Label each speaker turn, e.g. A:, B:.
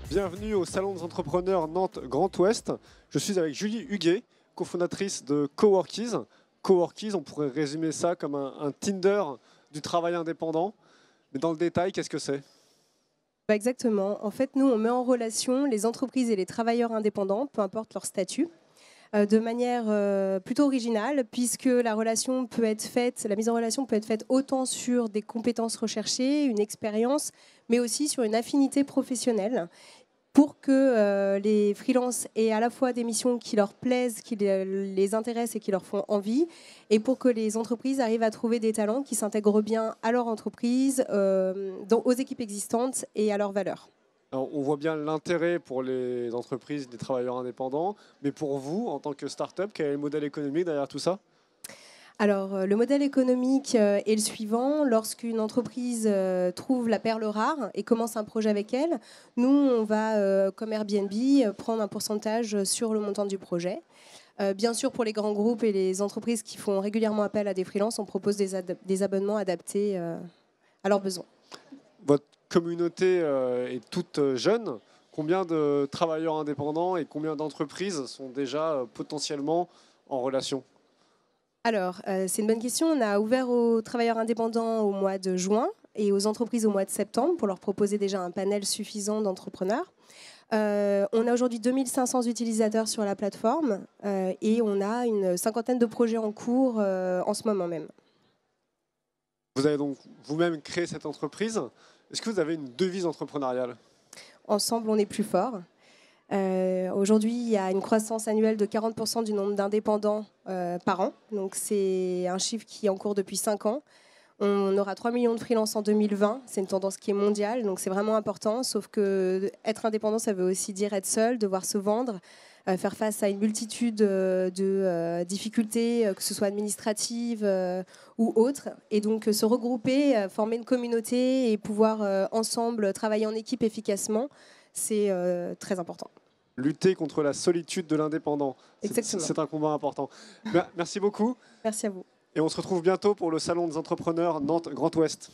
A: Bienvenue au Salon des entrepreneurs Nantes Grand Ouest. Je suis avec Julie Huguet, cofondatrice de Coworkies. Coworkies, on pourrait résumer ça comme un Tinder du travail indépendant. Mais dans le détail, qu'est-ce que c'est ?
B: Exactement. En fait, nous, on met en relation les entreprises et les travailleurs indépendants, peu importe leur statut, de manière plutôt originale, puisque la relation peut être faite, la mise en relation peut être faite autant sur des compétences recherchées, une expérience, mais aussi sur une affinité professionnelle, pour que les freelances aient à la fois des missions qui leur plaisent, qui les intéressent et qui leur font envie, et pour que les entreprises arrivent à trouver des talents qui s'intègrent bien à leur entreprise, aux équipes existantes et à leurs valeurs.
A: Alors, on voit bien l'intérêt pour les entreprises, les travailleurs indépendants, mais pour vous, en tant que start-up, quel est le modèle économique derrière tout ça ?
B: Alors, le modèle économique est le suivant. Lorsqu'une entreprise trouve la perle rare et commence un projet avec elle, nous, on va, comme Airbnb, prendre un pourcentage sur le montant du projet. Bien sûr, pour les grands groupes et les entreprises qui font régulièrement appel à des freelances, on propose des abonnements adaptés à leurs besoins.
A: Votre communauté est toute jeune. Combien de travailleurs indépendants et combien d'entreprises sont déjà potentiellement en relation ?
B: Alors, c'est une bonne question. On a ouvert aux travailleurs indépendants au mois de juin et aux entreprises au mois de septembre pour leur proposer déjà un panel suffisant d'entrepreneurs. On a aujourd'hui 2500 utilisateurs sur la plateforme et on a une cinquantaine de projets en cours en ce moment même.
A: Vous avez donc vous-même créé cette entreprise. Est-ce que vous avez une devise entrepreneuriale ?
B: Ensemble, on est plus fort. Aujourd'hui, il y a une croissance annuelle de 40% du nombre d'indépendants par an. Donc, c'est un chiffre qui est en cours depuis 5 ans. On aura 3 millions de freelances en 2020. C'est une tendance qui est mondiale, donc c'est vraiment important. Sauf que être indépendant, ça veut aussi dire être seul, devoir se vendre, faire face à une multitude de difficultés, que ce soit administratives ou autres. Et donc, se regrouper, former une communauté et pouvoir ensemble travailler en équipe efficacement, c'est très important.
A: Lutter contre la solitude de l'indépendant. C'est un combat important. Merci beaucoup.
B: Merci à vous.
A: Et on se retrouve bientôt pour le Salon des entrepreneurs Nantes Grand Ouest.